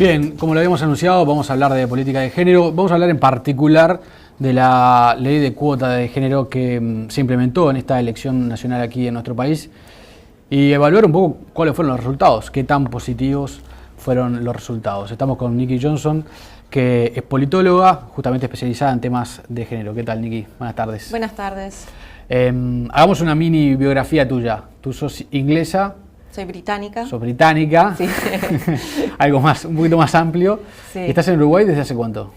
Bien, como lo habíamos anunciado, vamos a hablar de política de género. Vamos a hablar en particular de la ley de cuota de género que se implementó en esta elección nacional aquí en nuestro país y evaluar un poco cuáles fueron los resultados, qué tan positivos fueron los resultados. Estamos con Nikki Johnson, que es politóloga, justamente especializada en temas de género. ¿Qué tal, Nikki? Buenas tardes. Buenas tardes. Hagamos una mini biografía tuya. Tú sos inglesa. Soy británica. Sos británica. Sí. Algo más, un poquito más amplio. Sí. ¿Estás en Uruguay desde hace cuánto?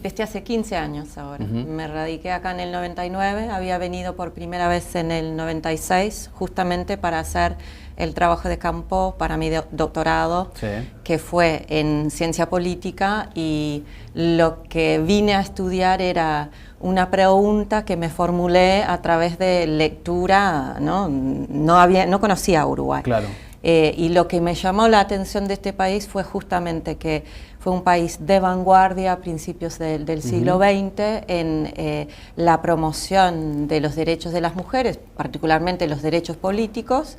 Desde hace 15 años ahora. Me radiqué acá en el 99, había venido por primera vez en el 96, justamente para hacer el trabajo de campo para mi doctorado, Sí. que fue en ciencia política, y lo que vine a estudiar era una pregunta que me formulé a través de lectura, no conocía a Uruguay. Claro. Y lo que me llamó la atención de este país fue justamente que fue un país de vanguardia a principios del siglo XX en la promoción de los derechos de las mujeres, particularmente los derechos políticos,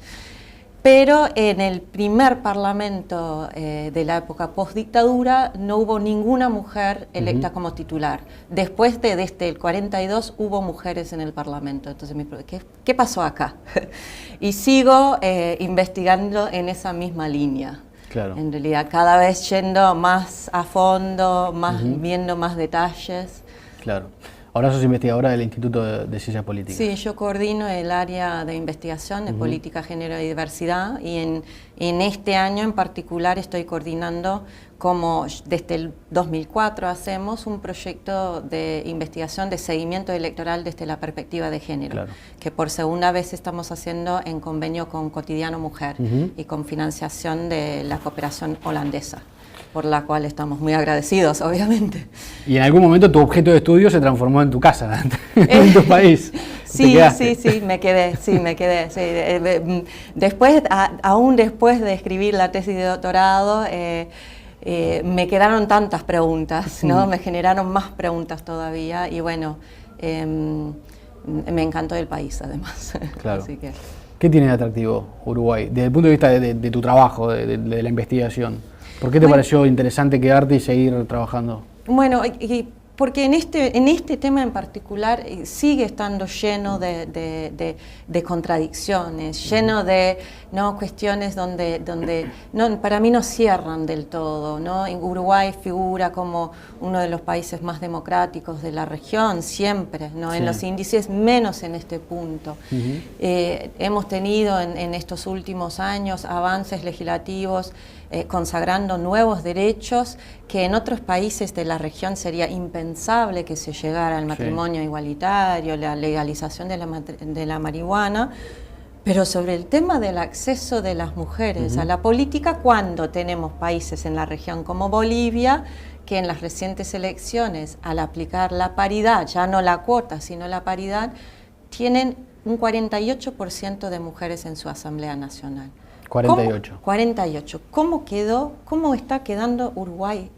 pero en el primer parlamento de la época postdictadura no hubo ninguna mujer electa como titular. Después desde el 42 hubo mujeres en el parlamento. Entonces me pregunté, ¿qué pasó acá? Y sigo investigando en esa misma línea. Claro. En realidad, cada vez yendo más a fondo, viendo más detalles. Claro. Ahora sos investigadora del Instituto de Ciencias Políticas. Sí, yo coordino el área de investigación de política, género y diversidad, y en este año en particular estoy coordinando, como desde el 2004 hacemos un proyecto de investigación de seguimiento electoral desde la perspectiva de género, Claro. que por segunda vez estamos haciendo en convenio con Cotidiano Mujer y con financiación de la cooperación holandesa, por la cual estamos muy agradecidos, obviamente. Y en algún momento tu objeto de estudio se transformó en tu casa, en tu país. Sí, me quedé. Sí. Después, aún después de escribir la tesis de doctorado, me quedaron tantas preguntas, ¿no? Me generaron más preguntas todavía, y bueno, me encantó el país además. Claro. Así que... ¿Qué tiene de atractivo Uruguay, desde el punto de vista de tu trabajo, de la investigación? ¿Por qué te pareció interesante quedarte y seguir trabajando? Bueno, porque en este tema en particular sigue estando lleno de contradicciones, lleno de cuestiones donde para mí no cierran del todo, ¿no? En Uruguay figura como uno de los países más democráticos de la región, siempre, ¿no? Sí. En los índices, menos en este punto. Hemos tenido en estos últimos años avances legislativos consagrando nuevos derechos que en otros países de la región sería impensable que se llegara al matrimonio igualitario, la legalización de la marihuana. Pero sobre el tema del acceso de las mujeres a la política, cuando tenemos países en la región como Bolivia, que en las recientes elecciones, al aplicar la paridad, ya no la cuota, sino la paridad, tienen un 48% de mujeres en su Asamblea Nacional. 48. 48. ¿Cómo está quedando Uruguay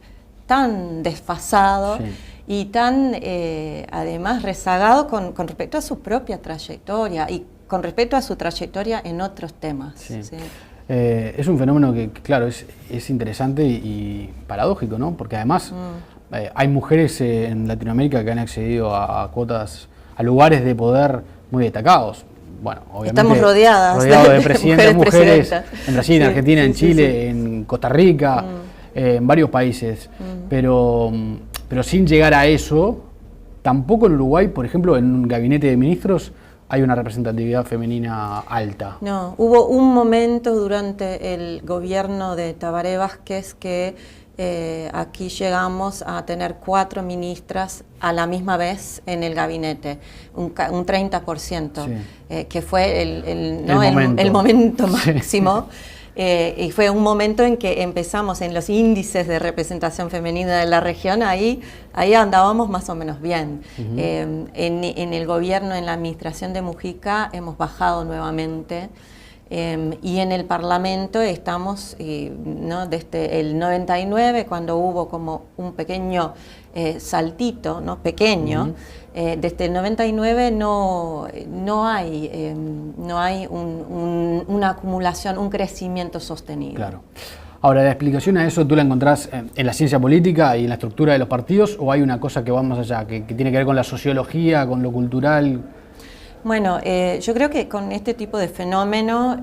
tan desfasado y tan, además, rezagado con respecto a su propia trayectoria y con respecto a su trayectoria en otros temas? Sí. Sí. Es un fenómeno que, claro, es interesante y paradójico, ¿no? Porque además hay mujeres en Latinoamérica que han accedido a cuotas, a lugares de poder muy destacados. Bueno, obviamente estamos rodeados de presidentes, mujeres en Brasil, en Argentina, en Chile, sí. en Costa Rica, en varios países. Pero sin llegar a eso, tampoco en Uruguay, por ejemplo, en un gabinete de ministros hay una representatividad femenina alta. No, hubo un momento durante el gobierno de Tabaré Vázquez que aquí llegamos a tener 4 ministras a la misma vez en el gabinete, un 30%, que fue el momento máximo. Y fue un momento en que empezamos en los índices de representación femenina de la región, ahí andábamos más o menos bien. En el gobierno, en la administración de Mujica, hemos bajado nuevamente. Y en el Parlamento estamos, desde el 99, cuando hubo como un pequeño saltito, pequeño, desde el 99 no hay una acumulación, un crecimiento sostenido. Claro. Ahora, ¿la explicación a eso tú la encontrás en la ciencia política y en la estructura de los partidos, o hay una cosa que va más allá, que tiene que ver con la sociología, con lo cultural? Bueno, yo creo que con este tipo de fenómeno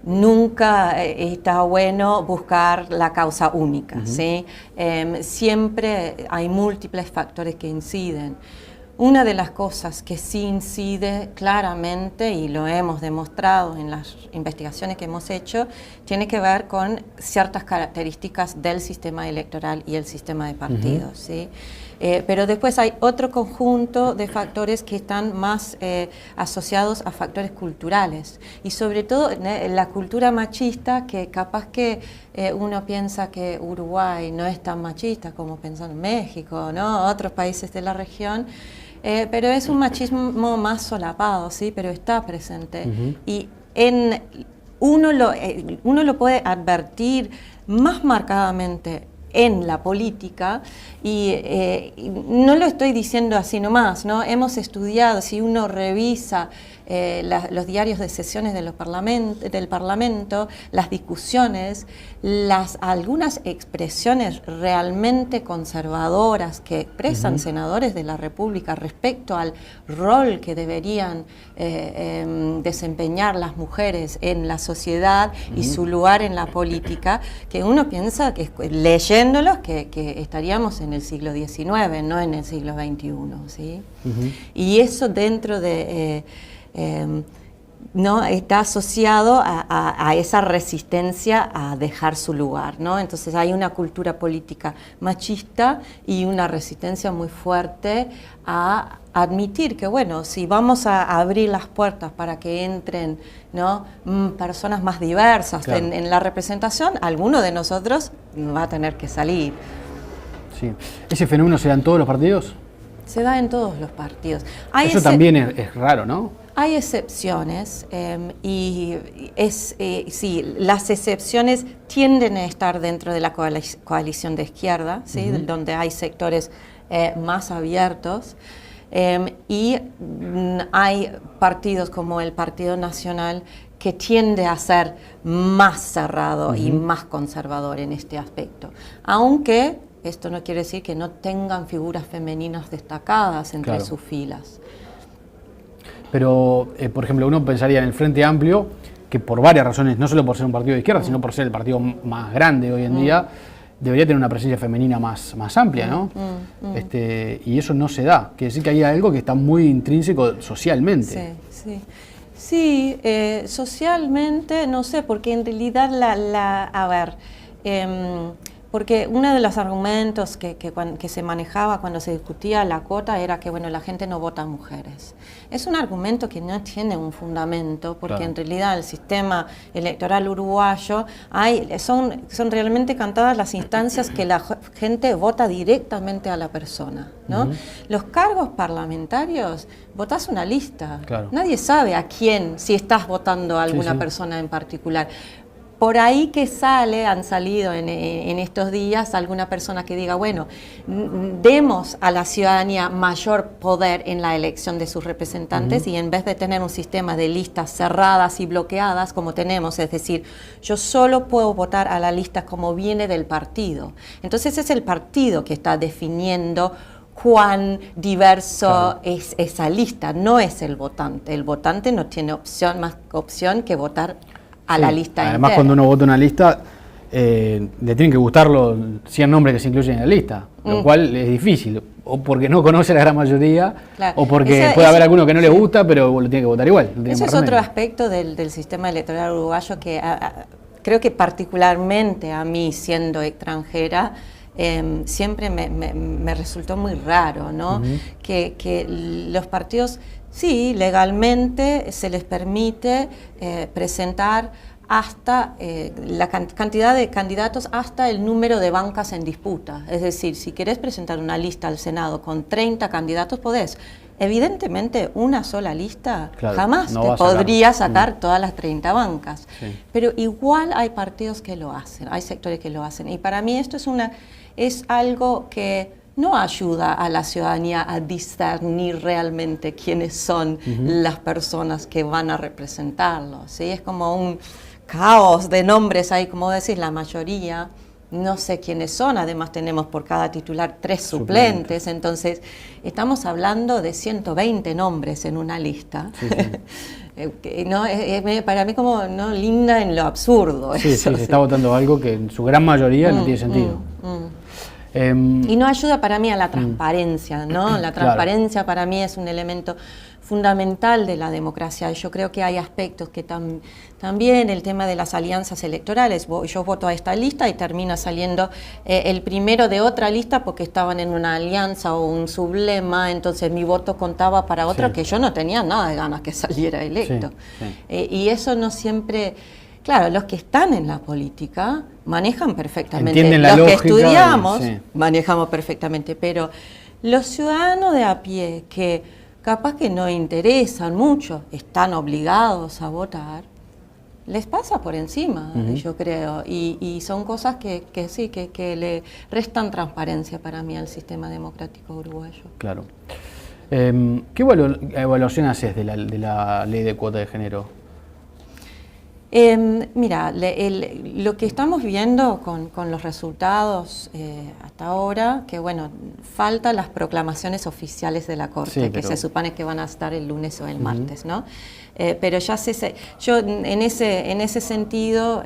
nunca está bueno buscar la causa única, ¿sí? Siempre hay múltiples factores que inciden. Una de las cosas que sí incide claramente, y lo hemos demostrado en las investigaciones que hemos hecho, tiene que ver con ciertas características del sistema electoral y el sistema de partidos, ¿sí? Pero después hay otro conjunto de factores que están más asociados a factores culturales, y sobre todo la cultura machista, que capaz que uno piensa que Uruguay no es tan machista como piensan en México, ¿no? Otros países de la región, pero es un machismo más solapado, ¿sí? Pero está presente. Y uno lo puede advertir más marcadamente en la política, y no lo estoy diciendo así nomás, ¿no? Hemos estudiado, si uno revisa los diarios de sesiones del Parlamento, las discusiones, algunas expresiones realmente conservadoras que expresan senadores de la República respecto al rol que deberían desempeñar las mujeres en la sociedad y su lugar en la política, que uno piensa que leyéndolos que estaríamos en el siglo XIX, no en el siglo XXI, ¿sí? Y eso dentro de ¿no? Está asociado a esa resistencia a dejar su lugar, ¿no? Entonces hay una cultura política machista y una resistencia muy fuerte a admitir que, bueno, si vamos a abrir las puertas para que entren, ¿no? Personas más diversas, claro, en la representación, alguno de nosotros va a tener que salir. Sí. ¿Ese fenómeno se da en todos los partidos? Se da en todos los partidos. Eso también es raro, ¿no? Hay excepciones, y sí, las excepciones tienden a estar dentro de la coalición de izquierda, ¿sí? Donde hay sectores más abiertos, y hay partidos como el Partido Nacional que tiende a ser más cerrado y más conservador en este aspecto, aunque esto no quiere decir que no tengan figuras femeninas destacadas entre sus filas. Pero, por ejemplo, uno pensaría en el Frente Amplio, que por varias razones, no solo por ser un partido de izquierda, sino por ser el partido más grande hoy en día, debería tener una presencia femenina más amplia, ¿no? Y eso no se da. Quiere decir que hay algo que está muy intrínseco socialmente. Sí, socialmente, no sé, porque en realidad porque uno de los argumentos que se manejaba cuando se discutía la cuota era que, bueno, la gente no vota mujeres. Es un argumento que no tiene un fundamento, porque en realidad el sistema electoral uruguayo son realmente cantadas las instancias que la gente vota directamente a la persona, ¿no? Los cargos parlamentarios, votás una lista. Nadie sabe a quién, si estás votando a alguna persona en particular. Por ahí que han salido en estos días alguna persona que diga, bueno, demos a la ciudadanía mayor poder en la elección de sus representantes, y en vez de tener un sistema de listas cerradas y bloqueadas como tenemos, es decir, yo solo puedo votar a la lista como viene del partido. Entonces es el partido que está definiendo cuán diverso es esa lista, no es el votante. El votante no tiene más opción que votar a la lista además entera. Cuando uno vota una lista, le tienen que gustar los 100 nombres que se incluyen en la lista, lo cual es difícil, o porque no conoce la gran mayoría, o porque puede haber alguno que no le gusta, pero lo tiene que votar igual. Eso es otro aspecto del sistema electoral uruguayo que creo que particularmente a mí, siendo extranjera, siempre me resultó muy raro, ¿no? Que los partidos, sí, legalmente se les permite presentar hasta la cantidad de candidatos hasta el número de bancas en disputa. Es decir, si querés presentar una lista al Senado con 30 candidatos, podés. Evidentemente, una sola lista jamás te podría sacar todas las 30 bancas. Pero igual hay partidos que lo hacen, hay sectores que lo hacen. Y para mí esto es algo que no ayuda a la ciudadanía a discernir realmente quiénes son las personas que van a representarlo, ¿sí? Es como caos de nombres ahí, como decís, la mayoría. No sé quiénes son, además tenemos por cada titular 3 suplentes, entonces estamos hablando de 120 nombres en una lista. Sí, sí. No, para mí como no linda en lo absurdo. Sí, eso, sí, se está votando algo que en su gran mayoría no tiene sentido. Y no ayuda para mí a la transparencia, ¿no? La transparencia para mí es un elemento fundamental de la democracia. Yo creo que hay aspectos que también el tema de las alianzas electorales, yo voto a esta lista y termina saliendo el primero de otra lista porque estaban en una alianza o un sublema, entonces mi voto contaba para otro que yo no tenía nada de ganas que saliera electo. Y eso no siempre... Claro, los que están en la política manejan perfectamente. Entienden la lógica, los que estudiamos manejamos perfectamente, pero los ciudadanos de a pie que capaz que no interesan mucho, están obligados a votar, les pasa por encima, yo creo, y son cosas que sí, que le restan transparencia para mí al sistema democrático uruguayo. Claro. ¿Qué evaluación haces de la ley de cuota de género? Mira, lo que estamos viendo con los resultados hasta ahora, que bueno, faltan las proclamaciones oficiales de la Corte, que se supone que van a estar el lunes o el martes, ¿no? Pero ya yo en ese sentido,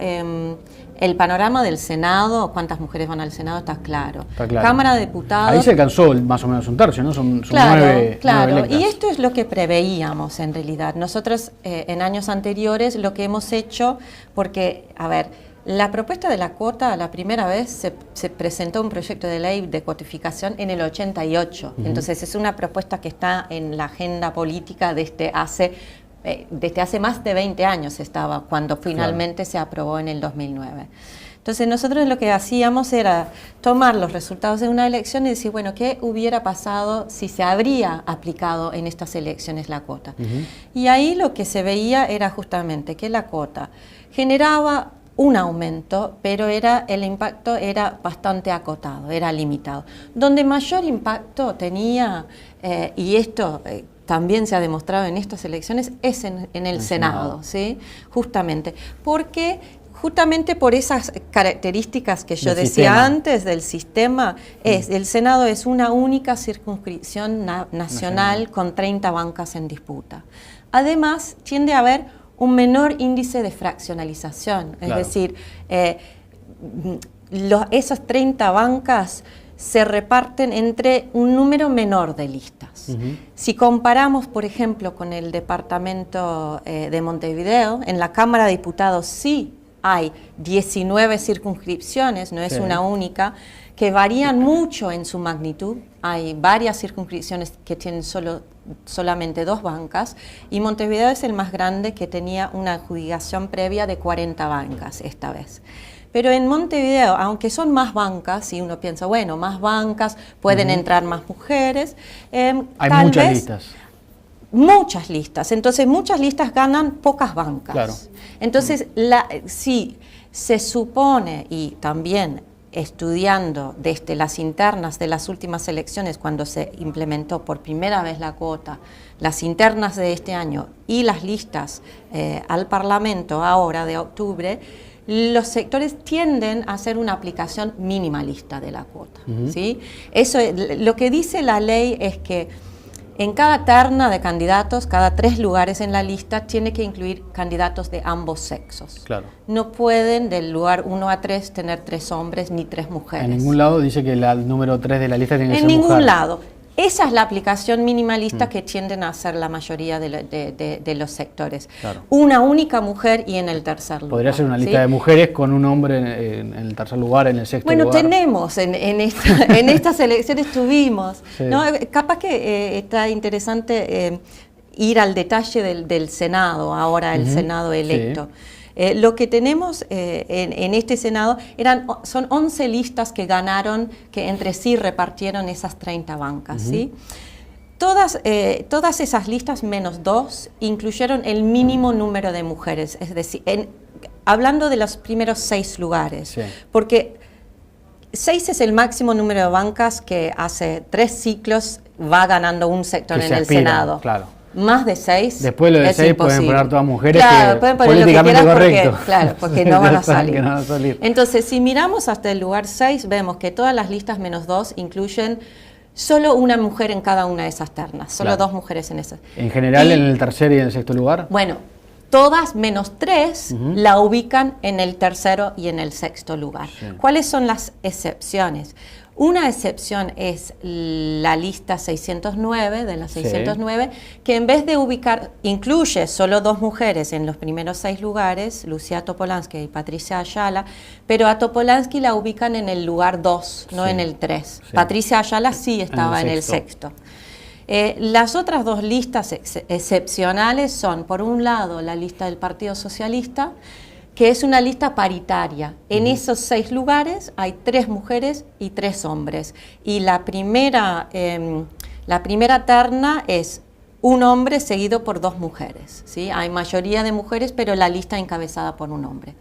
el panorama del Senado, cuántas mujeres van al Senado, está claro. Cámara de Diputados... Ahí se alcanzó más o menos un tercio, ¿no? Son claro, 9 claro. Y esto es lo que preveíamos en realidad. Nosotros en años anteriores lo que hemos hecho, porque, a ver, la propuesta de la cuota, la primera vez se presentó un proyecto de ley de cuotificación en el 88. Entonces es una propuesta que está en la agenda política desde hace más de 20 años estaba, cuando finalmente se aprobó en el 2009. Entonces nosotros lo que hacíamos era tomar los resultados de una elección y decir, bueno, ¿qué hubiera pasado si se habría aplicado en estas elecciones la cuota? Y ahí lo que se veía era justamente que la cuota generaba un aumento, pero el impacto era bastante acotado, era limitado. Donde mayor impacto tenía, y esto... también se ha demostrado en estas elecciones, es en el Senado, ¿sí? Justamente por esas características que yo decía antes del sistema, el Senado es una única circunscripción nacional con 30 bancas en disputa. Además, tiende a haber un menor índice de fraccionalización, es decir, esas 30 bancas se reparten entre un número menor de listas. Si comparamos, por ejemplo, con el departamento de Montevideo, en la Cámara de Diputados sí hay 19 circunscripciones, no es una única, que varían mucho en su magnitud. Hay varias circunscripciones que tienen solamente 2 bancas, y Montevideo es el más grande, que tenía una adjudicación previa de 40 bancas esta vez. Pero en Montevideo, aunque son más bancas, y uno piensa, bueno, más bancas, pueden entrar más mujeres. Hay muchas listas. Muchas listas. Entonces, muchas listas ganan pocas bancas. Claro. Entonces, sí, se supone, y también estudiando desde las internas de las últimas elecciones, cuando se implementó por primera vez la cuota, las internas de este año y las listas al Parlamento ahora de octubre, los sectores tienden a hacer una aplicación minimalista de la cuota. ¿Sí? Eso, lo que dice la ley es que en cada terna de candidatos, cada 3 lugares en la lista, tiene que incluir candidatos de ambos sexos. Claro. No pueden del lugar 1 a 3 tener 3 hombres ni 3 mujeres. En ningún lado dice que el número 3 de la lista tiene que ser mujer. En ningún lado. Esa es la aplicación minimalista que tienden a hacer la mayoría de los sectores. Claro. Una única mujer y en el tercer lugar. Podría ser una lista de mujeres con un hombre en el tercer lugar, en el sexto lugar. Bueno, tenemos, en estas elecciones tuvimos. ¿No? Capaz que está interesante ir al detalle del Senado, ahora el Senado electo. Lo que tenemos en este Senado son 11 listas que ganaron, que entre sí repartieron esas 30 bancas. ¿Sí? Todas esas listas, menos 2, incluyeron el mínimo número de mujeres, es decir, hablando de los primeros 6 lugares, porque 6 es el máximo número de bancas que hace 3 ciclos va ganando un sector en el Senado. Claro. más de 6. Después lo de 6 pueden poner todas mujeres, claro, que pueden poner políticamente lo que correcto. porque no van a salir. Que no van a salir. Entonces, si miramos hasta el lugar 6, vemos que todas las listas menos 2 incluyen solo una mujer en cada una de esas ternas, solo claro. 2 mujeres en esas. ¿En general en el tercer y en el sexto lugar? Bueno, todas menos 3 la ubican en el tercero y en el sexto lugar. Sí. ¿Cuáles son las excepciones? Una excepción es la lista 609, de las 609, sí. que en vez de ubicar, incluye solo 2 mujeres en los primeros 6 lugares, Lucía Topolansky y Patricia Ayala, pero a Topolansky la ubican en el lugar 2, no sí. en el 3. Sí. Patricia Ayala sí estaba en el sexto. Las otras 2 listas excepcionales son, por un lado, la lista del Partido Socialista, que es una lista paritaria. En esos 6 lugares hay 3 mujeres y 3 hombres. Y la primera terna es un hombre seguido por 2 mujeres, ¿sí? Hay mayoría de mujeres, pero la lista encabezada por un hombre.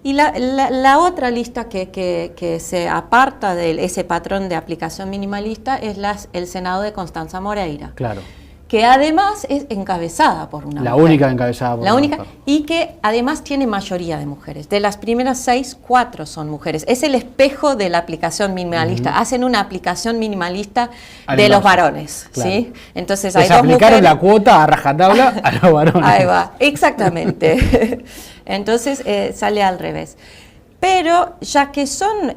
Y la otra lista que se aparta de ese patrón de aplicación minimalista es el Senado de Constanza Moreira. Claro. Que además es encabezada por una mujer. La única encabezada por una mujer. Y que además tiene mayoría de mujeres. De las primeras 6, 4 son mujeres. Es el espejo de la aplicación minimalista. Hacen una aplicación minimalista de los varones. Claro. ¿Sí? Entonces hay 2 mujeres. aplicaron la cuota a rajatabla a los varones. Ahí va, exactamente. Entonces sale al revés. Pero ya que son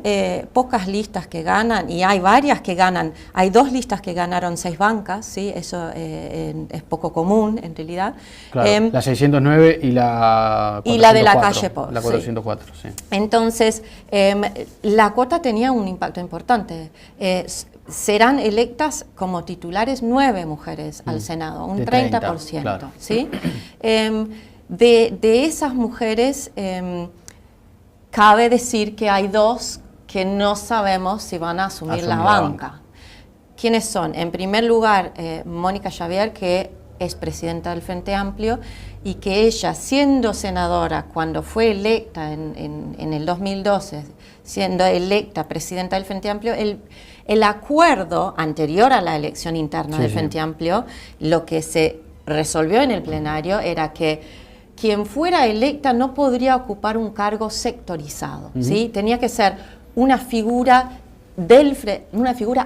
pocas listas que ganan, y hay varias que ganan, hay 2 listas que ganaron 6 bancas, ¿sí? Eso es poco común en realidad. Claro, la 609 y la 404. Y la de la calle Pau. La 404, sí. Entonces, la cuota tenía un impacto importante. Serán electas como titulares 9 mujeres al Senado, un 30%. Claro. ¿Sí? De esas mujeres... cabe decir que hay 2 que no sabemos si van a asumir la banca. ¿Quiénes son? En primer lugar, Mónica Xavier, que es presidenta del Frente Amplio, y que ella, siendo senadora, cuando fue electa en el 2012, siendo electa presidenta del Frente Amplio, el acuerdo anterior a la elección interna del Frente Amplio, lo que se resolvió en el plenario era que quien fuera electa no podría ocupar un cargo sectorizado, ¿sí? Tenía que ser una figura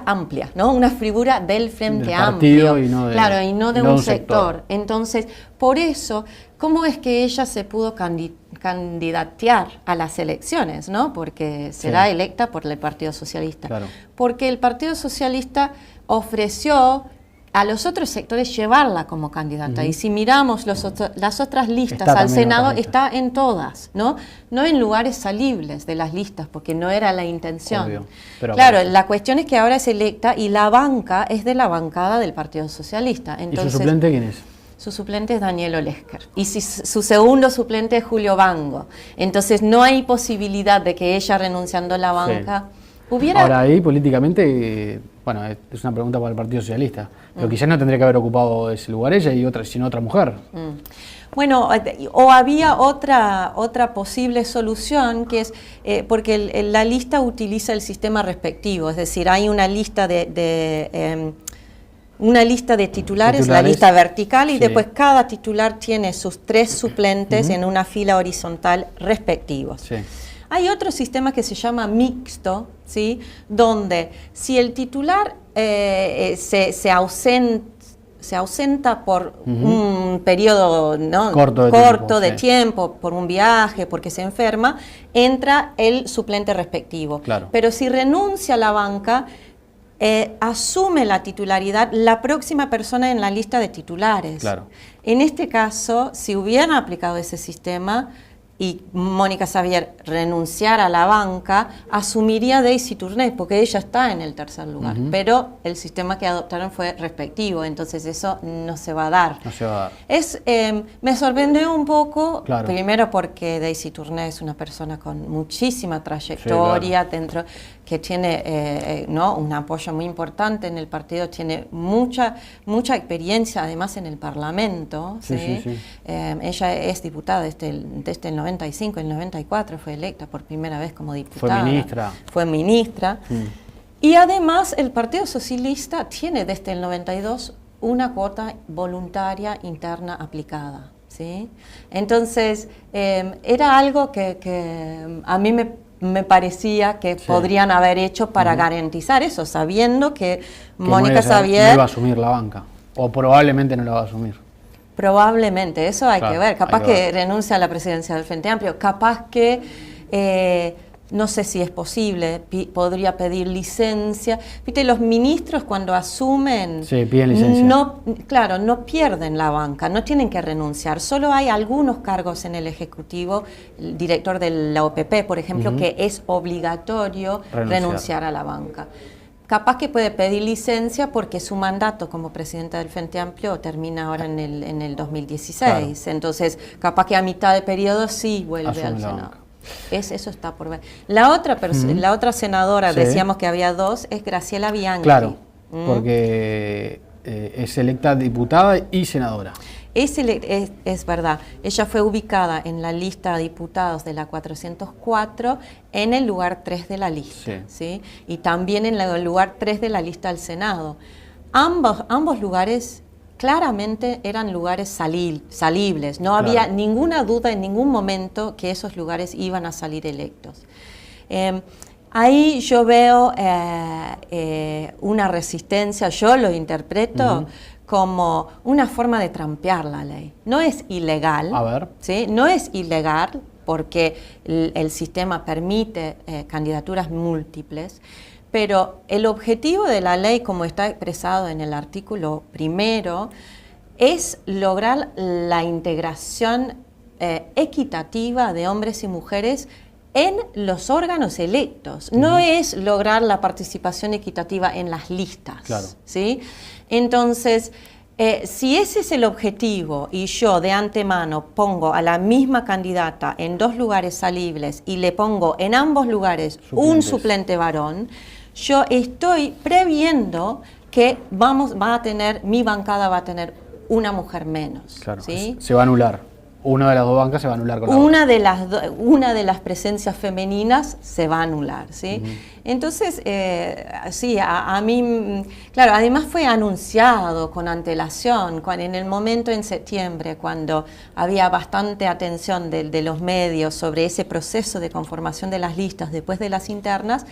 amplia, ¿no? Una figura del Frente Amplio, y no de un sector. Entonces, por eso, ¿cómo es que ella se pudo candidatear a las elecciones, ¿no? Porque será electa por el Partido Socialista. Claro. Porque el Partido Socialista ofreció a los otros sectores llevarla como candidata. Y si miramos las otras listas al Senado, está en todas, ¿no? No en lugares salibles de las listas, porque no era la intención. Claro, la cuestión es que ahora es electa y la banca es de la bancada del Partido Socialista. Entonces, ¿y su suplente quién es? Su suplente es Daniel Olesker. Y su segundo suplente es Julio Bango. Entonces no hay posibilidad de que ella, renunciando a la banca, hubiera... Ahora ahí, políticamente... Bueno, es una pregunta para el Partido Socialista, pero quizás no tendría que haber ocupado ese lugar ella sino otra mujer. Bueno, o había otra posible solución, que es porque la lista utiliza el sistema respectivo, es decir, hay una lista de titulares, la lista vertical, y después cada titular tiene sus 3 suplentes en una fila horizontal respectivos. Sí. Hay otro sistema que se llama mixto, ¿sí? Donde si el titular se ausenta por un periodo, ¿no? corto de tiempo, por un viaje, porque se enferma, entra el suplente respectivo. Claro. Pero si renuncia a la banca, asume la titularidad la próxima persona en la lista de titulares. Claro. En este caso, si hubieran aplicado ese sistema, y Mónica Xavier renunciara a la banca, asumiría Daisy Tourné, porque ella está en el tercer lugar. Pero el sistema que adoptaron fue respectivo, entonces eso no se va a dar. No se va a dar. Me sorprendió un poco, primero porque Daisy Tourné es una persona con muchísima trayectoria dentro, que tiene un apoyo muy importante en el partido, tiene mucha experiencia además en el Parlamento. Ella es diputada desde el 95, el 94 fue electa por primera vez como diputada. Fue ministra. Y además el Partido Socialista tiene desde el 92 una cuota voluntaria interna aplicada, ¿sí? Entonces, era algo que a mí me parecía que podrían haber hecho para garantizar eso, sabiendo que Mónica Xavier no iba a asumir la banca, o probablemente no la va a asumir. Probablemente, eso hay que ver. Capaz que renuncia a la presidencia del Frente Amplio, capaz que, no sé si es posible, podría pedir licencia. Viste, los ministros cuando asumen, piden licencia. No pierden la banca, no tienen que renunciar. Solo hay algunos cargos en el Ejecutivo, el director de la OPP, por ejemplo, que es obligatorio renunciar a la banca. Capaz que puede pedir licencia porque su mandato como presidenta del Frente Amplio termina ahora en el 2016. Claro. Entonces, capaz que a mitad de periodo sí vuelve al Senado. Eso está por ver. La otra senadora, decíamos que había dos, es Graciela Bianchi. Claro, porque es electa diputada y senadora. Es verdad, ella fue ubicada en la lista de diputados de la 404 en el lugar 3 de la lista, ¿sí? Y también en el lugar 3 de la lista del Senado. Ambos lugares claramente eran lugares salibles, no había ninguna duda en ningún momento que esos lugares iban a salir electos. Ahí yo veo una resistencia, yo lo interpreto como una forma de trampear la ley. No es ilegal, ¿sí? No es ilegal porque el sistema permite candidaturas múltiples, pero el objetivo de la ley, como está expresado en el artículo 1, es lograr la integración equitativa de hombres y mujeres en los órganos electos. No es lograr la participación equitativa en las listas, ¿sí? Entonces, si ese es el objetivo y yo de antemano pongo a la misma candidata en 2 lugares salibles y le pongo en ambos lugares un suplente varón, yo estoy previendo que mi bancada va a tener una mujer menos. Claro, ¿sí? Se va a anular. Una de las 2 bancas se va a anular con la otra. Una de las presencias femeninas se va a anular, ¿sí? Entonces, a mí, claro, además fue anunciado con antelación, en el momento en septiembre, cuando había bastante atención de los medios sobre ese proceso de conformación de las listas después de las internas,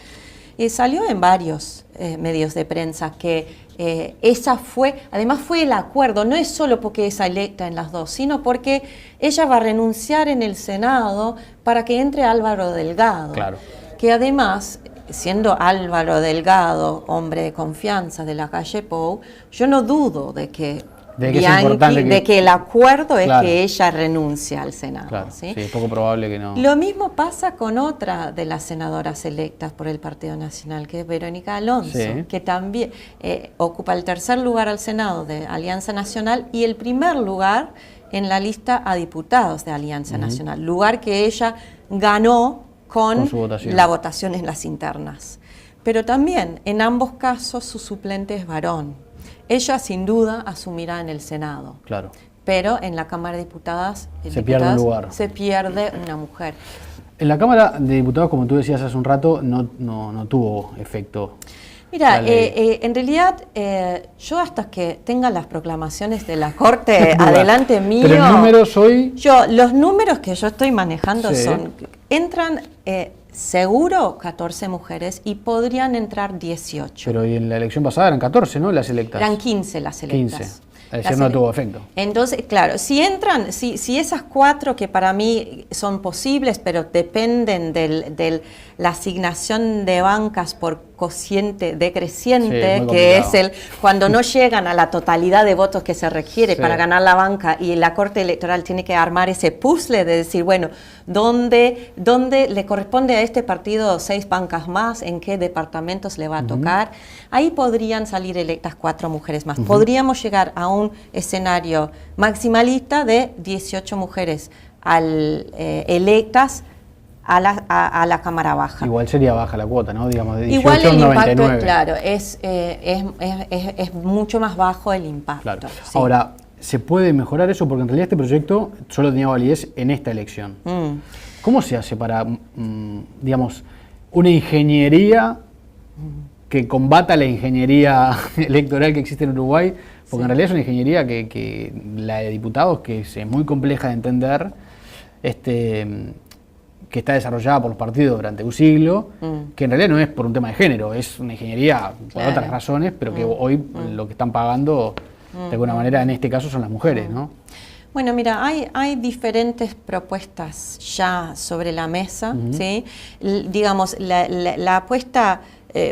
salió en varios medios de prensa que además fue el acuerdo, no es solo porque es electa en las 2, sino porque ella va a renunciar en el Senado para que entre Álvaro Delgado, que además, siendo Álvaro Delgado hombre de confianza de la calle Pou, yo no dudo de que el acuerdo es que ella renuncia al Senado. ¿Sí? Es poco probable que no. Lo mismo pasa con otra de las senadoras electas por el Partido Nacional, que es Verónica Alonso, que también ocupa el 3er lugar al Senado de Alianza Nacional y el 1er lugar en la lista a diputados de Alianza Nacional, lugar que ella ganó con la votación en las internas. Pero también, en ambos casos, su suplente es varón. Ella sin duda asumirá en el Senado, pero en la Cámara de Diputadas se pierde un lugar. Se pierde una mujer. En la Cámara de Diputados, como tú decías hace un rato, no tuvo efecto. Mira, en realidad yo hasta que tenga las proclamaciones de la Corte adelante mío... Pero el número los números que yo estoy manejando entran... seguro 14 mujeres y podrían entrar 18. Pero y en la elección pasada eran 14, ¿no? Las electas. Eran 15 las electas. 15. Es decir, no tuvo efecto. Entonces, claro, si esas 4 que para mí son posibles, pero dependen de la asignación de bancas por cociente decreciente, que es cuando no llegan a la totalidad de votos que se requiere para ganar la banca y la Corte Electoral tiene que armar ese puzzle de decir, bueno, ¿dónde le corresponde a este partido 6 bancas más? ¿En qué departamentos le va a tocar? Ahí podrían salir electas 4 mujeres más. Podríamos llegar a un escenario maximalista de 18 mujeres electas a la Cámara Baja. Igual sería baja la cuota, ¿no? Digamos, de 18 Igual el 99. impacto, claro, es mucho más bajo el impacto. Claro. Ahora, ¿se puede mejorar eso? Porque en realidad este proyecto solo tenía validez en esta elección. ¿Cómo se hace para, digamos, una ingeniería que combata la ingeniería electoral que existe en Uruguay Porque en realidad es una ingeniería que la de diputados, que es muy compleja de entender, que está desarrollada por los partidos durante un siglo, que en realidad no es por un tema de género, es una ingeniería por otras razones, pero que hoy lo que están pagando, de alguna manera, en este caso, son las mujeres, ¿no? Bueno, mira, hay diferentes propuestas ya sobre la mesa, ¿sí? Digamos, la apuesta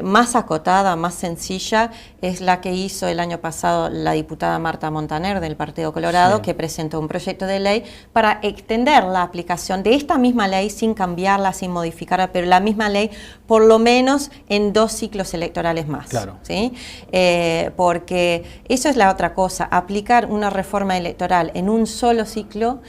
más acotada, más sencilla, es la que hizo el año pasado la diputada Marta Montaner del Partido Colorado, que presentó un proyecto de ley para extender la aplicación de esta misma ley sin cambiarla, sin modificarla, pero la misma ley por lo menos en 2 ciclos electorales más. Claro. ¿Sí? Porque eso es la otra cosa, aplicar una reforma electoral en un solo ciclo,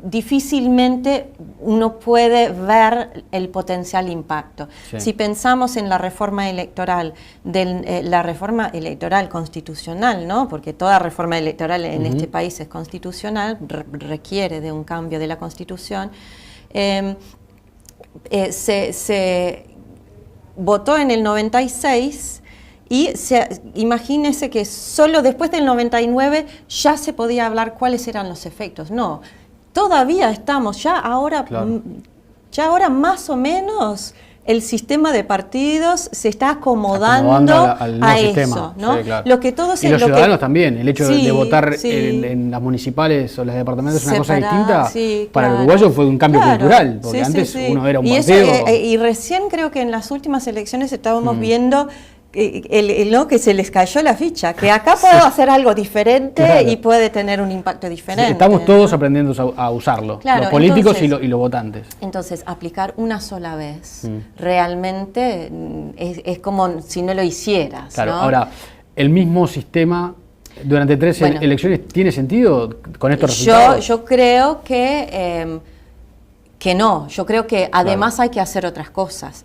difícilmente uno puede ver el potencial impacto. Sí. Si pensamos en la reforma electoral, la reforma electoral constitucional, ¿no? Porque toda reforma electoral en este país es constitucional, requiere de un cambio de la Constitución, se votó en el 96 y imagínese que solo después del 99 ya se podía hablar cuáles eran los efectos. No, todavía estamos, ya ahora más o menos el sistema de partidos se está acomodando a eso, ¿no? Sí, claro. Lo que todos y los ciudadanos también, el hecho de votar en las municipales o las departamentales es una cosa distinta. Sí, para el uruguayo fue un cambio cultural, porque antes uno era un partido. Y recién creo que en las últimas elecciones estábamos viendo que se les cayó la ficha, que acá puedo hacer algo diferente y puede tener un impacto diferente. Sí, estamos todos aprendiendo a usarlo, los políticos entonces, y los votantes. Entonces, aplicar una sola vez realmente es como si no lo hicieras. Claro, ¿no? Ahora, el mismo sistema durante 13 elecciones, ¿tiene sentido con estos resultados? Yo creo que no, yo creo que además hay que hacer otras cosas.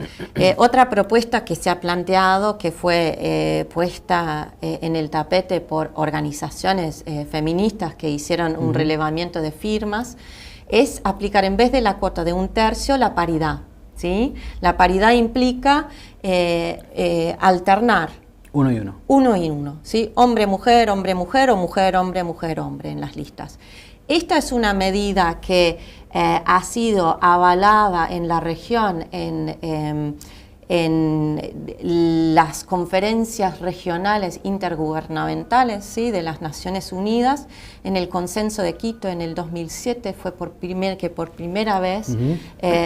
Otra propuesta que se ha planteado, que fue puesta en el tapete por organizaciones feministas que hicieron un relevamiento de firmas, es aplicar en vez de la cuota de 1/3 la paridad, ¿sí? La paridad implica alternar. Uno y uno. Uno y uno, ¿sí? Hombre-mujer o mujer-hombre en las listas. Esta es una medida que ha sido avalada en la región en las conferencias regionales intergubernamentales, ¿sí? De las Naciones Unidas. En el Consenso de Quito en el 2007 fue por primera vez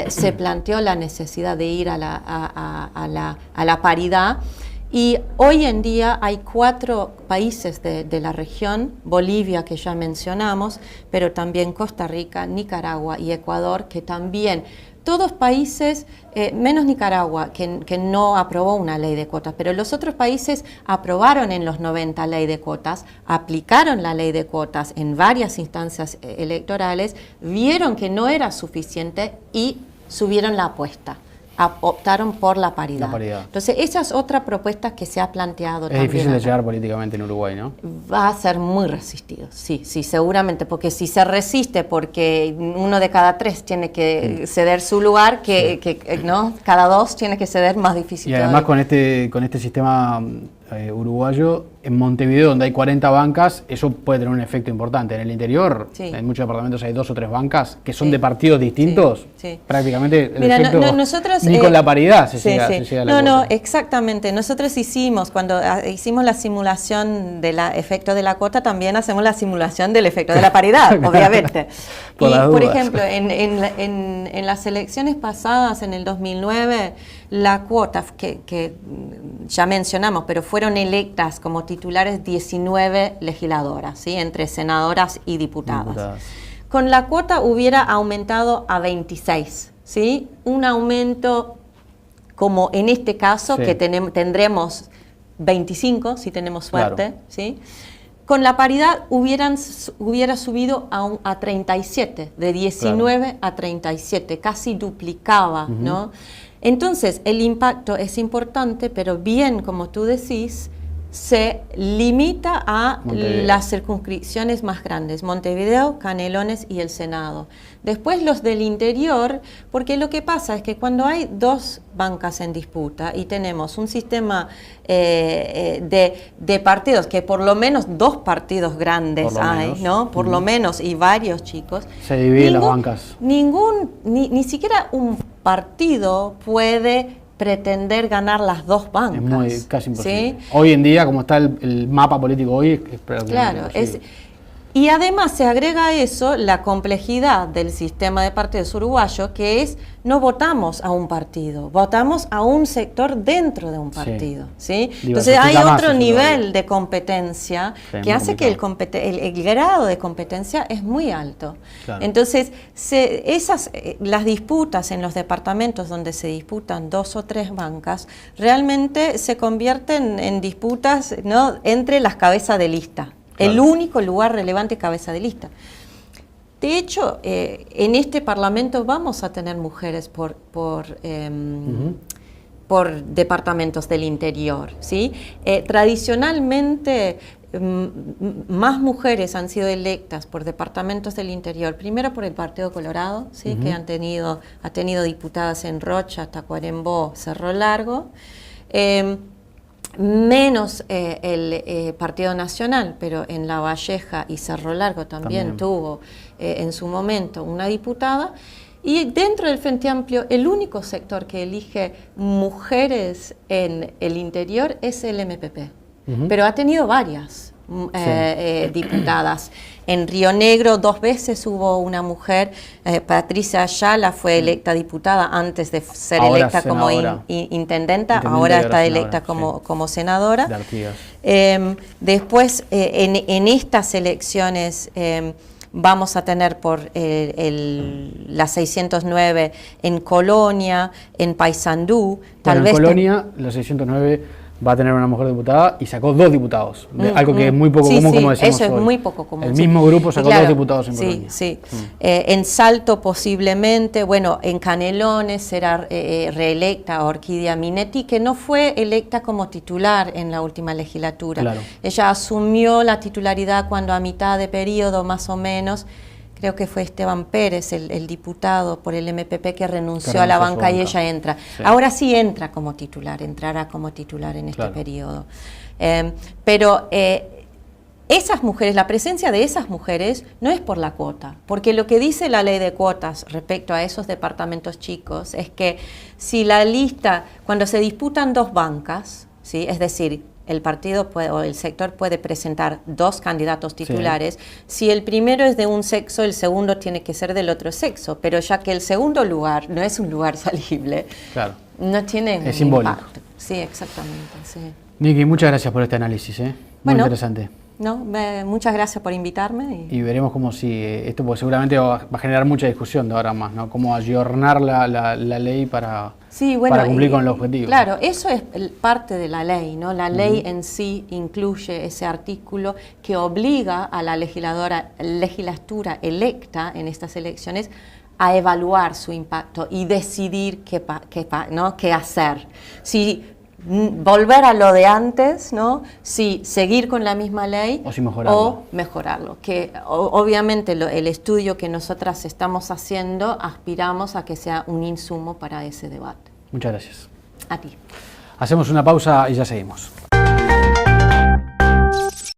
se planteó la necesidad de ir a la paridad. Y hoy en día hay 4 países de la región, Bolivia, que ya mencionamos, pero también Costa Rica, Nicaragua y Ecuador, que también, todos países, menos Nicaragua, que no aprobó una ley de cuotas, pero los otros países aprobaron en los 90 ley de cuotas, aplicaron la ley de cuotas en varias instancias electorales, vieron que no era suficiente y subieron la apuesta. Optaron por la paridad. Entonces, esa es otra propuesta que se ha planteado también. Es difícil de llegar políticamente en Uruguay, ¿no? Va a ser muy resistido, sí, seguramente, porque si se resiste porque 1 de cada 3 tiene que ceder su lugar, ¿no? Cada 2 tiene que ceder, más difícil. Y además con este sistema uruguayo, en Montevideo, donde hay 40 bancas, eso puede tener un efecto importante. En el interior, en muchos departamentos hay 2 o 3 bancas que son de partidos distintos. Prácticamente el efecto nosotros, ni con la paridad se llega a la cosa. No, exactamente. Nosotros cuando hicimos la simulación del efecto de la cuota, también hacemos la simulación del efecto de la paridad, obviamente. Por ejemplo, en las elecciones pasadas, en el 2009, la cuota que ya mencionamos, pero fueron electas como titulares 19 legisladoras, ¿sí? Entre senadoras y diputadas. Con la cuota hubiera aumentado a 26, ¿sí? Un aumento como en este caso, que tendremos 25 si tenemos suerte, ¿sí? Con la paridad hubiera subido a 37, de 19 a 37, casi duplicaba, ¿no? Entonces, el impacto es importante, pero bien, como tú decís, se limita a Montevideo. las circunscripciones más grandes, Montevideo, Canelones y el Senado. Después los del interior, porque lo que pasa es que cuando hay dos bancas en disputa y tenemos un sistema de partidos, que por lo menos dos partidos grandes hay, ¿no? Por lo menos, y varios chicos. Se dividen las bancas. Ni siquiera un partido puede pretender ganar las dos bancas. Es casi imposible. ¿Sí? Hoy en día, como está el mapa político hoy, es prácticamente Claro, imposible. y además se agrega a eso la complejidad del sistema de partidos uruguayo, que es no votamos a un partido, votamos a un sector dentro de un partido. ¿Sí? Entonces hay otro nivel de competencia que hace que el grado de competencia es muy alto. Claro. Entonces las disputas en los departamentos donde se disputan 2 o 3 bancas realmente se convierten en disputas, ¿no?, entre las cabezas de lista. Claro. El único lugar relevante, cabeza de lista. De hecho, en este Parlamento vamos a tener mujeres por departamentos del interior, ¿sí? Tradicionalmente, más mujeres han sido electas por departamentos del interior, primero por el Partido Colorado, ¿sí? Que ha tenido diputadas en Rocha, Tacuarembó, Cerro Largo, menos el Partido Nacional, pero en La Valleja y Cerro Largo también tuvo en su momento una diputada. Y dentro del Frente Amplio, el único sector que elige mujeres en el interior es el MPP, pero ha tenido varias diputadas. En Río Negro 2 veces hubo una mujer, Patricia Ayala fue electa diputada antes de ser electa como intendenta, ahora está electa como senadora. Después, en estas elecciones vamos a tener por la 609 en Colonia, en Paysandú. Tal vez en Colonia, la 609 va a tener una mujer diputada y sacó 2 diputados, algo que es muy poco común, como decimos eso hoy. Es muy poco común. El mismo grupo sacó 2 diputados en Colonia. En Salto posiblemente, bueno, en Canelones será reelecta Orquídea Minetti, que no fue electa como titular en la última legislatura. Claro. Ella asumió la titularidad cuando a mitad de periodo más o menos, creo que fue Esteban Pérez, el diputado por el MPP, que renunció a la banca y ella entra. Sí. Ahora sí entra como titular, entrará como titular en este periodo. Pero esas mujeres, la presencia de esas mujeres no es por la cuota, porque lo que dice la ley de cuotas respecto a esos departamentos chicos es que si la lista, cuando se disputan 2 bancas, ¿sí?, es decir, el partido o el sector puede presentar 2 candidatos titulares. Si el primero es de un sexo, el segundo tiene que ser del otro sexo, pero ya que el segundo lugar no es un lugar salible, no tiene simbólico. Impacto. Sí, exactamente. Sí. Niki, muchas gracias por este análisis, muy interesante. Muchas gracias por invitarme. Y veremos cómo sigue esto, porque seguramente va a generar mucha discusión de ahora más, ¿no? Cómo ayornar la ley para cumplir con el objetivo. Claro, eso es parte de la ley, ¿no? La ley en sí incluye ese artículo que obliga a la legislatura electa en estas elecciones a evaluar su impacto y decidir qué hacer. Si volver a lo de antes, ¿no? Si seguir con la misma ley o mejorarlo. Que obviamente el estudio que nosotras estamos haciendo, aspiramos a que sea un insumo para ese debate. Muchas gracias. A ti. Hacemos una pausa y ya seguimos.